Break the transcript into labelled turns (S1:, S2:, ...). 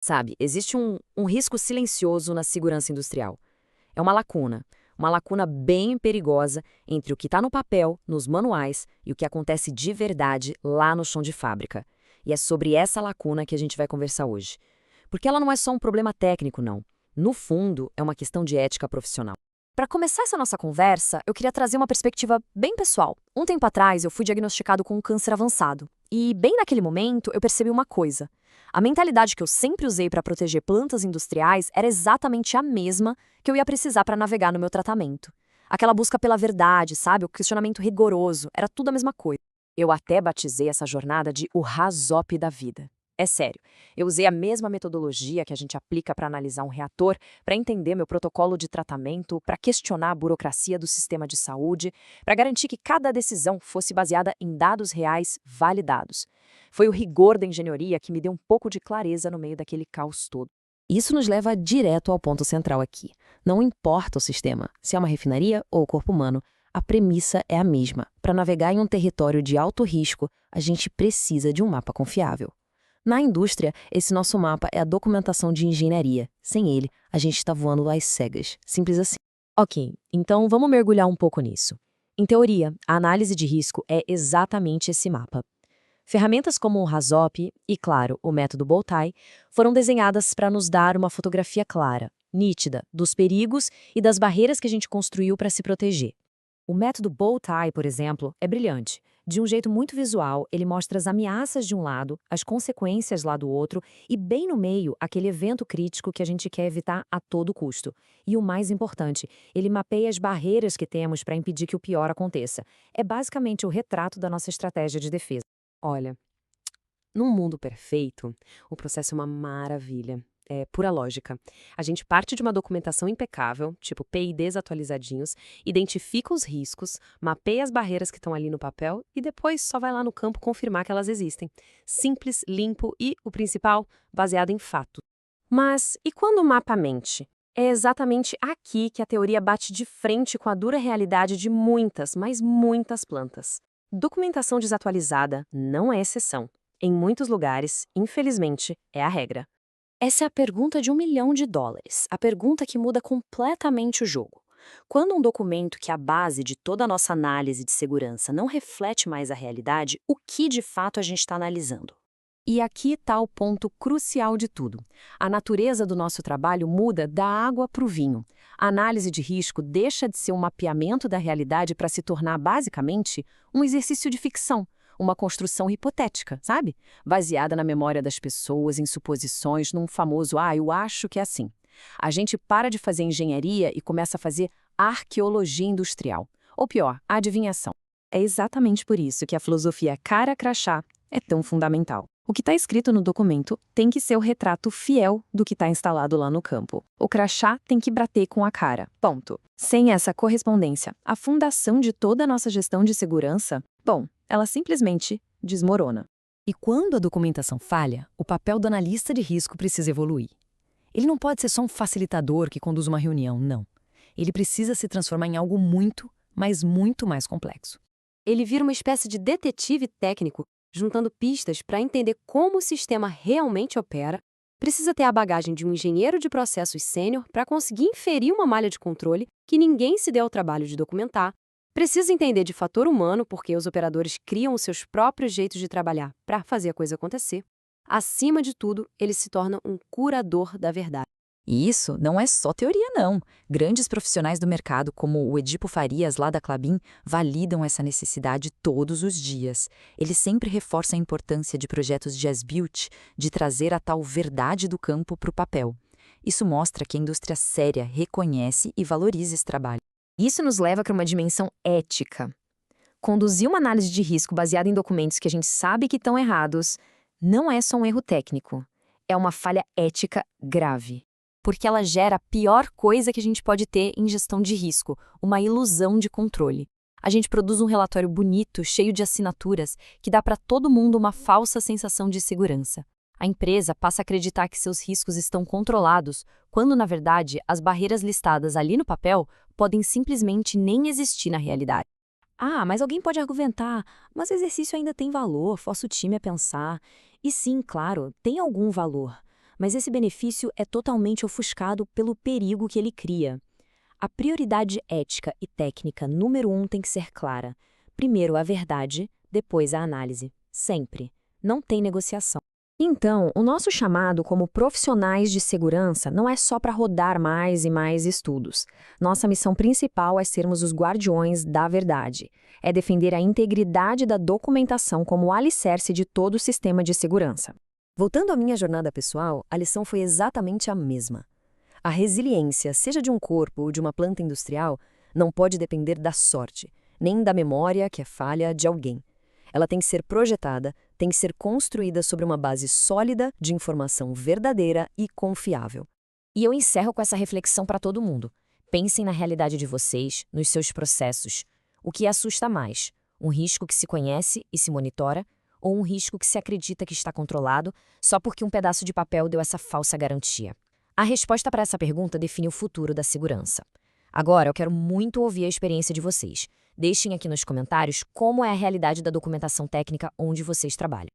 S1: Sabe, existe um risco silencioso na segurança industrial. É uma lacuna bem perigosa entre o que está no papel, nos manuais, e o que acontece de verdade lá no chão de fábrica. E é sobre essa lacuna que a gente vai conversar hoje. Porque ela não é só um problema técnico, não. No fundo, é uma questão de ética profissional. Para começar essa nossa conversa, eu queria trazer uma perspectiva bem pessoal. Um tempo atrás, eu fui diagnosticado com um câncer avançado. E, bem naquele momento, eu percebi uma coisa. A mentalidade que eu sempre usei para proteger plantas industriais era exatamente a mesma que eu ia precisar para navegar no meu tratamento. Aquela busca pela verdade, sabe? O questionamento rigoroso, era tudo a mesma coisa. Eu até batizei essa jornada de o RASOP da vida. É sério, eu usei a mesma metodologia que a gente aplica para analisar um reator, para entender meu protocolo de tratamento, para questionar a burocracia do sistema de saúde, para garantir que cada decisão fosse baseada em dados reais validados. Foi o rigor da engenharia que me deu um pouco de clareza no meio daquele caos todo. Isso nos leva direto ao ponto central aqui. Não importa o sistema, se é uma refinaria ou o corpo humano, a premissa é a mesma. Para navegar em um território de alto risco, a gente precisa de um mapa confiável. Na indústria, esse nosso mapa é a documentação de engenharia. Sem ele, a gente está voando às cegas. Simples assim. Ok, então vamos mergulhar um pouco nisso. Em teoria, a análise de risco é exatamente esse mapa. Ferramentas como o RASOP e, claro, o método Bowtie foram desenhadas para nos dar uma fotografia clara, nítida, dos perigos e das barreiras que a gente construiu para se proteger. O método Bowtie, por exemplo, é brilhante. De um jeito muito visual, ele mostra as ameaças de um lado, as consequências lá do outro e, bem no meio, aquele evento crítico que a gente quer evitar a todo custo. E o mais importante, ele mapeia as barreiras que temos para impedir que o pior aconteça. É basicamente o retrato da nossa estratégia de defesa. Olha, num mundo perfeito, o processo é uma maravilha. É pura lógica. A gente parte de uma documentação impecável, tipo PIDs atualizadinhos, identifica os riscos, mapeia as barreiras que estão ali no papel e depois só vai lá no campo confirmar que elas existem. Simples, limpo e, o principal, baseado em fatos. Mas e quando o mapa mente? É exatamente aqui que a teoria bate de frente com a dura realidade de muitas, mas muitas plantas. Documentação desatualizada não é exceção. Em muitos lugares, infelizmente, é a regra. Essa é a pergunta de US$ 1 milhão, a pergunta que muda completamente o jogo. Quando um documento que é a base de toda a nossa análise de segurança não reflete mais a realidade, o que de fato a gente está analisando? E aqui está o ponto crucial de tudo. A natureza do nosso trabalho muda da água para o vinho. A análise de risco deixa de ser um mapeamento da realidade para se tornar, basicamente, um exercício de ficção, uma construção hipotética, sabe? Baseada na memória das pessoas, em suposições, num famoso eu acho que é assim. A gente para de fazer engenharia e começa a fazer arqueologia industrial. Ou pior, a adivinhação. É exatamente por isso que a filosofia cara crachá é tão fundamental. O que está escrito no documento tem que ser o retrato fiel do que está instalado lá no campo. O crachá tem que bater com a cara. Ponto. Sem essa correspondência, a fundação de toda a nossa gestão de segurança, bom, ela simplesmente desmorona. E quando a documentação falha, o papel do analista de risco precisa evoluir. Ele não pode ser só um facilitador que conduz uma reunião, não. Ele precisa se transformar em algo muito, mas muito mais complexo. Ele vira uma espécie de detetive técnico, juntando pistas para entender como o sistema realmente opera, precisa ter a bagagem de um engenheiro de processos sênior para conseguir inferir uma malha de controle que ninguém se deu ao trabalho de documentar, precisa entender de fator humano porque os operadores criam os seus próprios jeitos de trabalhar para fazer a coisa acontecer. Acima de tudo, ele se torna um curador da verdade.
S2: E isso não é só teoria, não. Grandes profissionais do mercado, como o Edipo Farias, lá da Klabin, validam essa necessidade todos os dias. Ele sempre reforça a importância de projetos de as-built, de trazer a tal verdade do campo para o papel. Isso mostra que a indústria séria reconhece e valoriza esse trabalho.
S1: Isso nos leva para uma dimensão ética. Conduzir uma análise de risco baseada em documentos que a gente sabe que estão errados não é só um erro técnico, é uma falha ética grave. Porque ela gera a pior coisa que a gente pode ter em gestão de risco, uma ilusão de controle. A gente produz um relatório bonito, cheio de assinaturas, que dá para todo mundo uma falsa sensação de segurança. A empresa passa a acreditar que seus riscos estão controlados, quando, na verdade, as barreiras listadas ali no papel podem simplesmente nem existir na realidade. Mas alguém pode argumentar, mas o exercício ainda tem valor, força o time a pensar. E sim, claro, tem algum valor. mas esse benefício é totalmente ofuscado pelo perigo que ele cria. A prioridade ética e técnica número 1 tem que ser clara. Primeiro a verdade, depois a análise. Sempre. Não tem negociação. Então, o nosso chamado como profissionais de segurança não é só para rodar mais e mais estudos. Nossa missão principal é sermos os guardiões da verdade. É defender a integridade da documentação como alicerce de todo o sistema de segurança. Voltando à minha jornada pessoal, a lição foi exatamente a mesma. A resiliência, seja de um corpo ou de uma planta industrial, não pode depender da sorte, nem da memória, que é falha, de alguém. Ela tem que ser projetada, tem que ser construída sobre uma base sólida de informação verdadeira e confiável. E eu encerro com essa reflexão para todo mundo. Pensem na realidade de vocês, nos seus processos. O que assusta mais? Um risco que se conhece e se monitora, ou um risco que se acredita que está controlado só porque um pedaço de papel deu essa falsa garantia? A resposta para essa pergunta define o futuro da segurança. Agora, eu quero muito ouvir a experiência de vocês. Deixem aqui nos comentários como é a realidade da documentação técnica onde vocês trabalham.